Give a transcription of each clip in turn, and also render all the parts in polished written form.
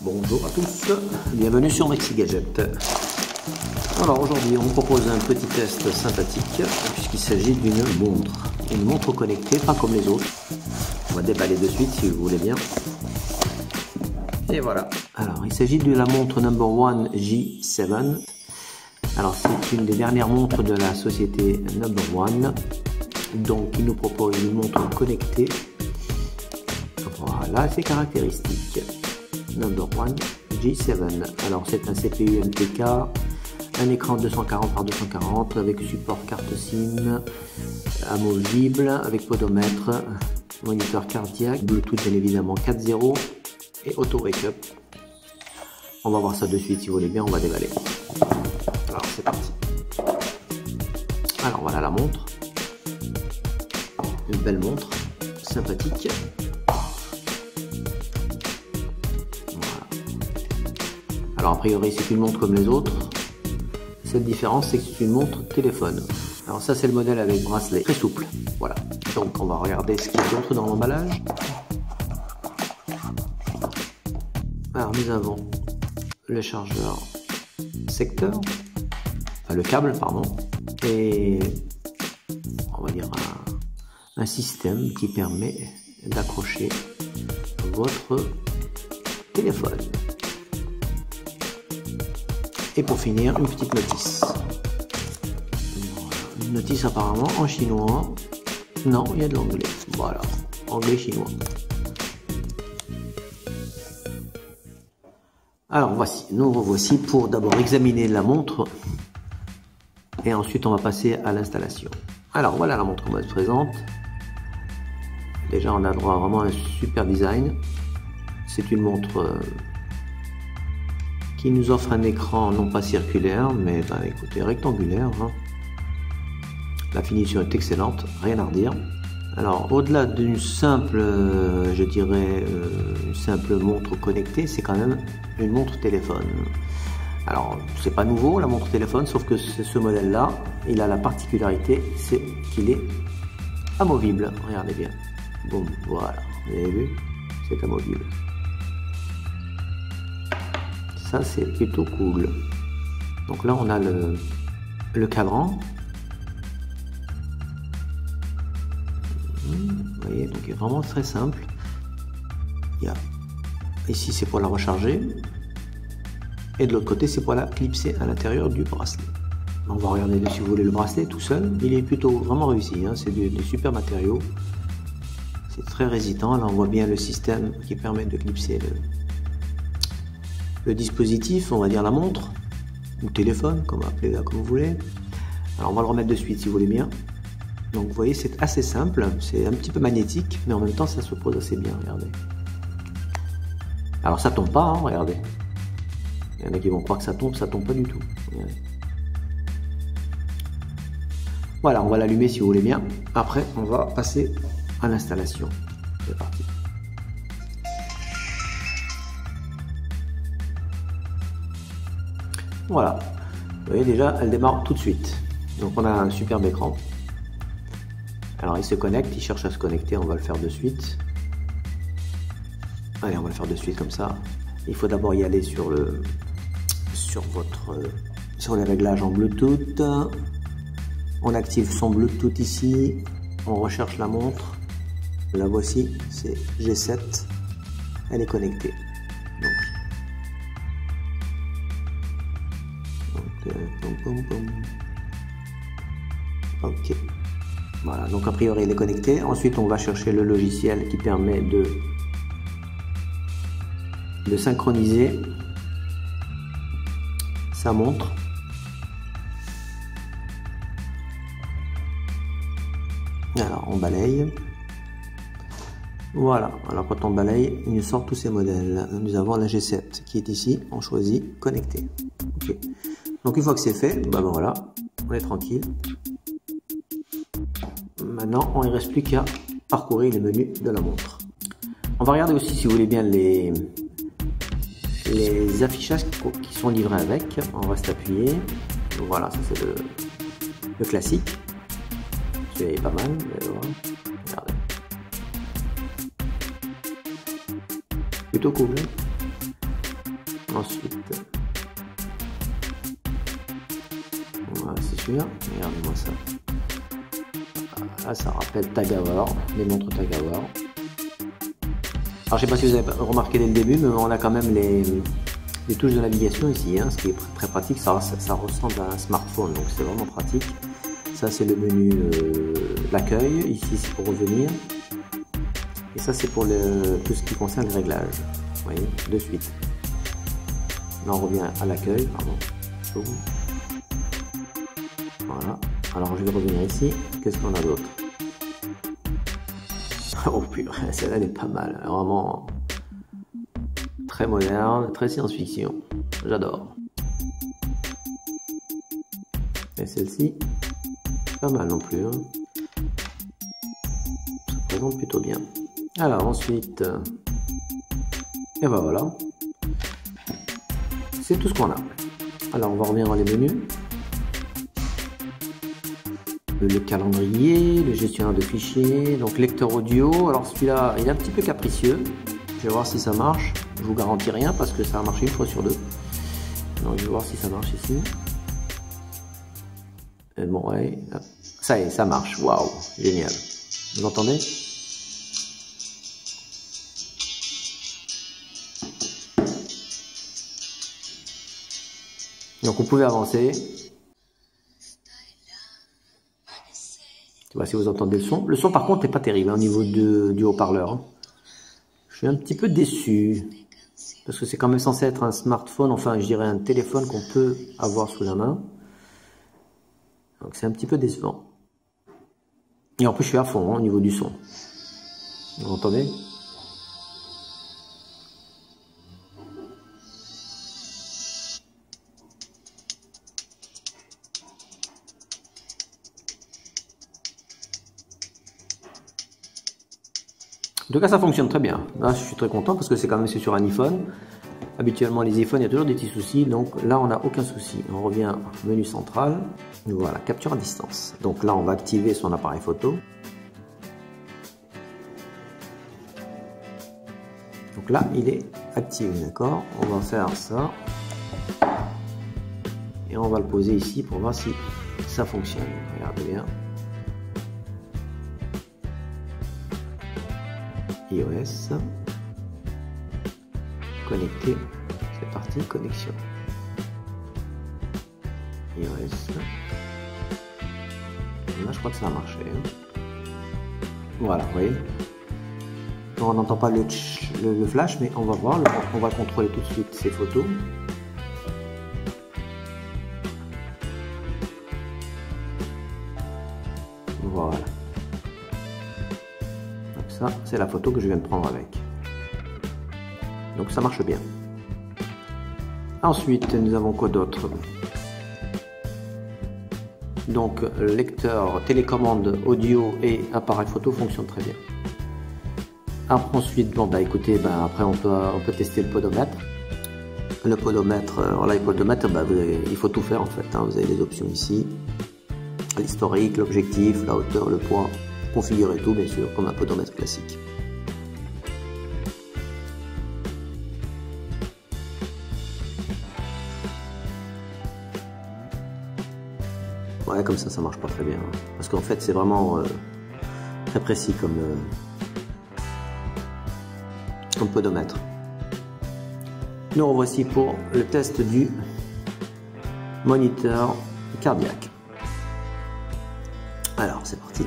Bonjour à tous, bienvenue sur Maxi Gadget. Alors aujourd'hui on vous propose un petit test sympathique puisqu'il s'agit d'une montre connectée, pas comme les autres. On va déballer de suite si vous voulez bien. Et voilà. Alors il s'agit de la montre Number One G7. Alors c'est une des dernières montres de la société Number One. Donc il nous propose une montre connectée. Voilà ses caractéristiques. Number One G7. Alors c'est un CPU MTK, un écran 240 par 240 avec support carte SIM, amovible avec podomètre, moniteur cardiaque, Bluetooth bien évidemment 4.0 et auto wake up. On va voir ça de suite si vous voulez bien, on va déballer. Alors c'est parti. Alors voilà la montre. Une belle montre, sympathique. Alors a priori c'est une montre comme les autres. Cette différence c'est que c'est une montre téléphone. Alors ça c'est le modèle avec bracelet, très souple. Voilà. Donc on va regarder ce qu'il y a d'autre dans l'emballage. Alors nous avons le chargeur secteur, enfin le câble pardon, et on va dire un système qui permet d'accrocher votre téléphone. Et pour finir, une petite notice. Une notice apparemment en chinois. Non, il y a de l'anglais. Voilà, anglais-chinois. Alors voici, nous revoici pour d'abord examiner la montre. Et ensuite on va passer à l'installation. Alors voilà la montre comment elle se présente. Déjà on a droit vraiment à un super design. C'est une montre qui nous offre un écran non pas circulaire, mais écoutez, rectangulaire. Hein. La finition est excellente, rien à redire. Alors, au-delà d'une simple, je dirais, une simple montre connectée, c'est quand même une montre téléphone. Alors, c'est pas nouveau la montre téléphone, sauf que ce modèle-là, il a la particularité, c'est qu'il est amovible. Regardez bien. Bon, voilà, vous avez vu, c'est amovible. Ça c'est plutôt cool. Donc là on a le cadran. Vous voyez, donc il est vraiment très simple. Ici c'est pour la recharger. Et de l'autre côté c'est pour la clipser à l'intérieur du bracelet. On va regarder si vous voulez le bracelet tout seul. Il est plutôt vraiment réussi. Hein. C'est des super matériaux. C'est très résistant. Là on voit bien le système qui permet de clipser le dispositif, on va dire la montre, ou téléphone, comme appelez-la comme vous voulez. Alors on va le remettre de suite si vous voulez bien. Donc vous voyez c'est assez simple, c'est un petit peu magnétique, mais en même temps ça se pose assez bien, regardez. Alors ça tombe pas, hein, regardez. Il y en a qui vont croire que ça tombe pas du tout. Regardez. Voilà, on va l'allumer si vous voulez bien. Après on va passer à l'installation. C'est parti. Voilà, vous voyez déjà, elle démarre tout de suite. Donc on a un superbe écran. Alors il se connecte, il cherche à se connecter, on va le faire de suite. Allez, on va le faire de suite comme ça. Il faut d'abord y aller sur les réglages en Bluetooth. On active son Bluetooth ici. On recherche la montre. La voici, c'est G7. Elle est connectée. Ok, voilà, donc a priori elle est connectée. Ensuite on va chercher le logiciel qui permet de synchroniser sa montre. Alors on balaye. Voilà, alors quand on balaye, il nous sort tous ces modèles. Nous avons la G7 qui est ici, on choisit connecter. Ok. Donc une fois que c'est fait, ben voilà, on est tranquille. Maintenant, on ne reste plus qu'à parcourir les menus de la montre. On va regarder aussi, si vous voulez bien, les affichages qui sont livrés avec. On reste appuyé. Voilà, ça c'est le classique. C'est pas mal. Mais voilà. Regardez. Plutôt cool. Hein. Ensuite, voilà, c'est sûr. Regardez-moi ça. Là, ça rappelle Tag Heuer, les montres Tag Heuer. Alors, je ne sais pas si vous avez remarqué dès le début, mais on a quand même les touches de navigation ici, hein, ce qui est très pratique. Ça ressemble à un smartphone, donc c'est vraiment pratique. Ça, c'est le menu l'accueil. Ici, c'est pour revenir. Et ça, c'est pour tout ce qui concerne les réglages. Vous voyez, de suite. Là, on revient à l'accueil. Pardon. Voilà. Alors, je vais revenir ici. Qu'est-ce qu'on a d'autre? Oh purée, celle-là, elle est pas mal. Vraiment très moderne, très science-fiction. J'adore. Et celle-ci, pas mal non plus. Hein. Ça présente plutôt bien. Alors ensuite, et ben voilà. C'est tout ce qu'on a. Alors on va revenir dans les menus. Le calendrier, le gestionnaire de fichiers, donc lecteur audio. Alors celui-là, il est un petit peu capricieux. Je vais voir si ça marche. Je vous garantis rien parce que ça a marché une fois sur deux. Donc je vais voir si ça marche ici. Et bon, ouais, ça y est, ça marche. Waouh, génial. Vous entendez? Donc vous pouvez avancer. Je sais pas si vous entendez le son. Le son par contre n'est pas terrible hein, au niveau du haut-parleur. Hein. Je suis un petit peu déçu. Parce que c'est quand même censé être un smartphone, enfin je dirais un téléphone qu'on peut avoir sous la main. Donc c'est un petit peu décevant. Et en plus je suis à fond hein, au niveau du son. Vous entendez? En tout cas, ça fonctionne très bien. Là, je suis très content parce que c'est quand même sur un iPhone. Habituellement, les iPhones, il y a toujours des petits soucis. Donc là, on n'a aucun souci. On revient au menu central. Voilà, capture à distance. Donc là, on va activer son appareil photo. Donc là, il est activé, d'accord? On va faire ça. Et on va le poser ici pour voir si ça fonctionne. Regardez bien. iOS, connecté, c'est parti, connexion, iOS, là je crois que ça a marché, voilà, vous voyez, on n'entend pas le flash, mais on va voir, on va contrôler tout de suite ces photos. Voilà. Ça, c'est la photo que je viens de prendre avec. Donc ça marche bien. Ensuite, nous avons quoi d'autre? Donc lecteur, télécommande audio et appareil photo fonctionnent très bien. Après, ensuite, bon bah écoutez, après on peut tester le podomètre. Le podomètre, il faut tout faire en fait. Hein. Vous avez les options ici, l'historique, l'objectif, la hauteur, le poids. Configurer tout bien sûr comme un podomètre classique. Ouais, comme ça marche pas très bien hein. Parce qu'en fait c'est vraiment très précis comme podomètre. Nous revoici pour le test du moniteur cardiaque. Alors c'est parti.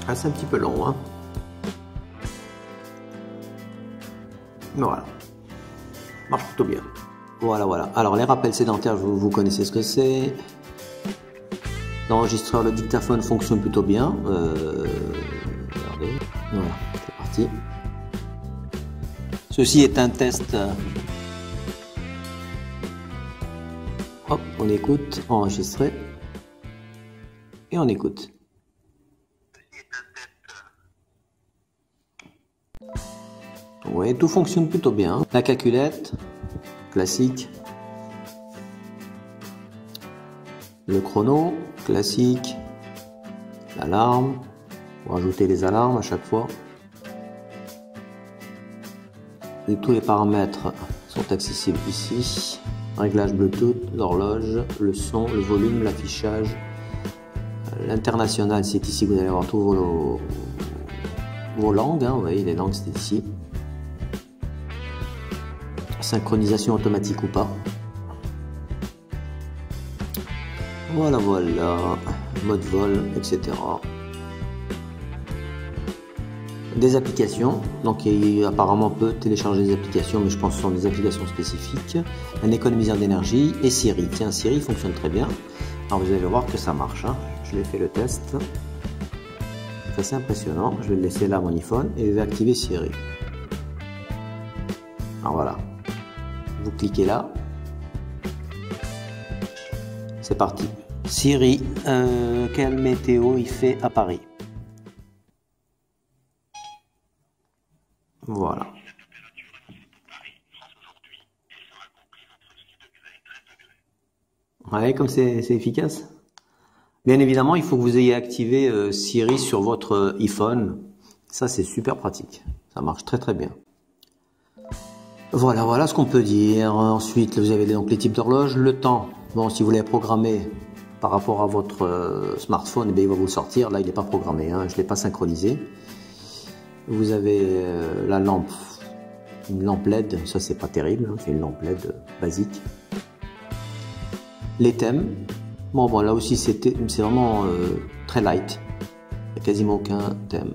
Ah, c'est un petit peu long, hein. Voilà. Marche plutôt bien. Voilà, voilà. Alors, les rappels sédentaires, vous connaissez ce que c'est. L'enregistreur, le dictaphone fonctionne plutôt bien. Regardez. Voilà, c'est parti. Ceci est un test. Hop, on écoute, enregistrer. Et on écoute. Oui, tout fonctionne plutôt bien. La calculette, classique. Le chrono, classique. L'alarme, pour ajouter les alarmes à chaque fois. Et tous les paramètres sont accessibles ici. Réglage Bluetooth, l'horloge, le son, le volume, l'affichage. L'international, c'est ici que vous allez avoir tous vos langues. Hein, vous voyez, les langues, c'est ici. Synchronisation automatique ou pas. Voilà, voilà. Mode vol, etc. Des applications, donc apparemment on peut télécharger des applications, mais je pense que ce sont des applications spécifiques. Un économiseur d'énergie et Siri. Tiens, Siri fonctionne très bien. Alors vous allez voir que ça marche. Hein. Je l'ai fait le test. C'est assez impressionnant. Je vais le laisser là mon iPhone et je vais activer Siri. Alors voilà. Vous cliquez là. C'est parti. Siri, quelle météo il fait à Paris? Voilà. Ouais, comme c'est efficace. Bien évidemment, il faut que vous ayez activé Siri sur votre iPhone. Ça, c'est super pratique. Ça marche très très bien. Voilà, voilà ce qu'on peut dire. Ensuite, vous avez donc les types d'horloge. Le temps, bon, si vous l'avez programmé par rapport à votre smartphone, eh bien, il va vous le sortir. Là, il n'est pas programmé, hein. Je ne l'ai pas synchronisé. Vous avez la lampe, une lampe LED, ça c'est pas terrible, hein, c'est une lampe LED basique. Les thèmes, bon là aussi c'est vraiment très light, il n'y a quasiment aucun thème,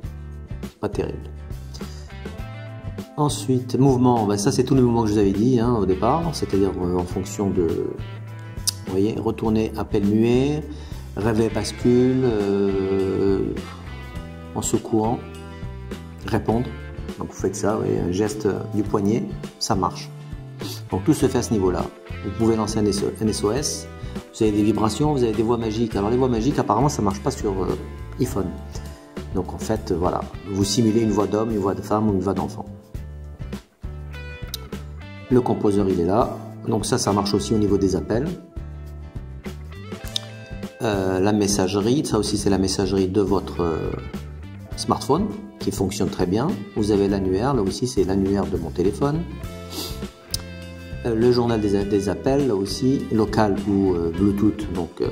pas terrible. Ensuite, mouvement, ben ça c'est tous les mouvements que je vous avais dit hein, au départ, c'est-à-dire en fonction de, vous voyez, retourner, appel muet, réveil bascule, en secouant. Répondre, donc vous faites ça, vous voyez, un geste du poignet, ça marche. Donc tout se fait à ce niveau là. Vous pouvez lancer un SOS, vous avez des vibrations, vous avez des voix magiques. Alors les voix magiques apparemment ça marche pas sur iPhone. Donc en fait voilà, vous simulez une voix d'homme, une voix de femme ou une voix d'enfant. Le composeur il est là, donc ça marche aussi au niveau des appels. La messagerie, ça aussi c'est la messagerie de votre smartphone qui fonctionne très bien. Vous avez l'annuaire, là aussi c'est l'annuaire de mon téléphone. Le journal des appels, là aussi, local ou Bluetooth, donc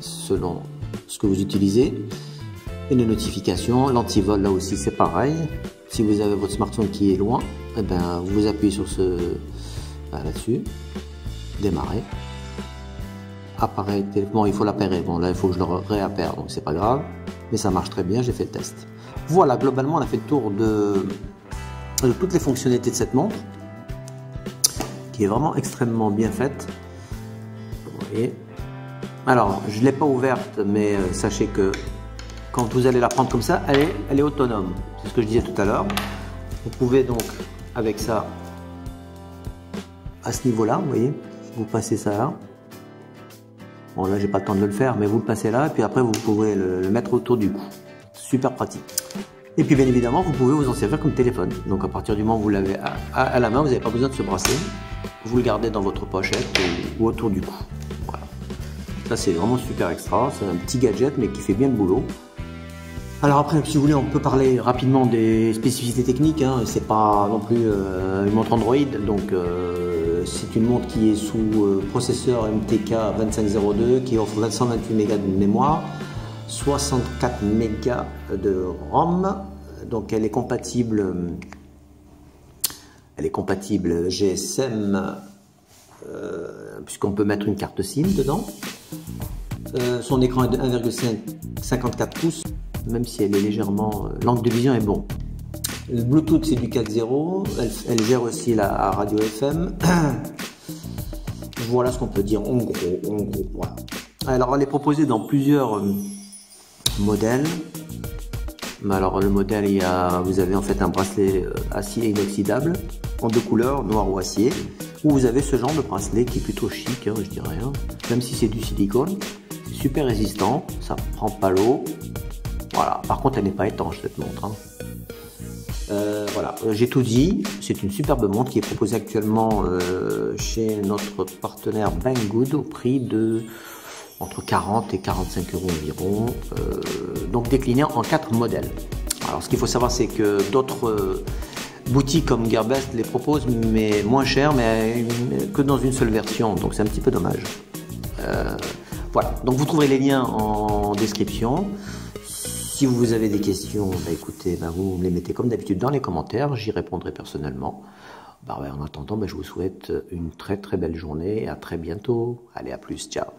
selon ce que vous utilisez. Et les notifications, l'antivol, là aussi c'est pareil. Si vous avez votre smartphone qui est loin, eh ben, vous appuyez sur ce là-dessus, démarrer. Appareil téléphone, il faut l'appairer. Bon là il faut que je le réappare, donc c'est pas grave. Mais ça marche très bien, j'ai fait le test. Voilà, globalement on a fait le tour de toutes les fonctionnalités de cette montre, qui est vraiment extrêmement bien faite. Vous voyez. Alors, je ne l'ai pas ouverte, mais sachez que quand vous allez la prendre comme ça, elle est autonome. C'est ce que je disais tout à l'heure. Vous pouvez donc, avec ça, à ce niveau-là, vous voyez, vous passez ça là. Bon là j'ai pas le temps de le faire, mais vous le passez là et puis après vous pouvez le mettre autour du cou. Super pratique. Et puis bien évidemment vous pouvez vous en servir comme téléphone. Donc à partir du moment où vous l'avez à la main, vous n'avez pas besoin de se brasser. Vous le gardez dans votre pochette ou autour du cou. Voilà. Ça c'est vraiment super extra. C'est un petit gadget mais qui fait bien le boulot. Alors après, si vous voulez, on peut parler rapidement des spécificités techniques. Hein. C'est pas non plus une montre Android, donc c'est une montre qui est sous processeur MTK 2502 qui offre 128 Mb de mémoire, 64 Mb de ROM. Donc elle est compatible GSM puisqu'on peut mettre une carte SIM dedans. Son écran est de 1,54 pouces. Même si elle est légèrement... l'angle de vision est bon. Le Bluetooth c'est du 4.0, elle gère aussi la radio FM. Voilà ce qu'on peut dire en gros. Voilà. Alors elle est proposée dans plusieurs modèles. Alors le modèle, vous avez en fait un bracelet acier inoxydable en deux couleurs, noir ou acier. Ou vous avez ce genre de bracelet qui est plutôt chic, hein, je dirais. Hein. Même si c'est du silicone, c'est super résistant, ça prend pas l'eau. Voilà, par contre elle n'est pas étanche cette montre. Hein. Voilà, j'ai tout dit. C'est une superbe montre qui est proposée actuellement chez notre partenaire Banggood au prix de entre 40 et 45 € environ. Donc décliné en 4 modèles. Alors ce qu'il faut savoir c'est que d'autres boutiques comme Gearbest les proposent, mais moins cher, mais que dans une seule version, donc c'est un petit peu dommage. Voilà, donc vous trouverez les liens en description. Si vous avez des questions, écoutez, vous me les mettez comme d'habitude dans les commentaires, j'y répondrai personnellement. En attendant, je vous souhaite une très très belle journée et à très bientôt. Allez, à plus, ciao.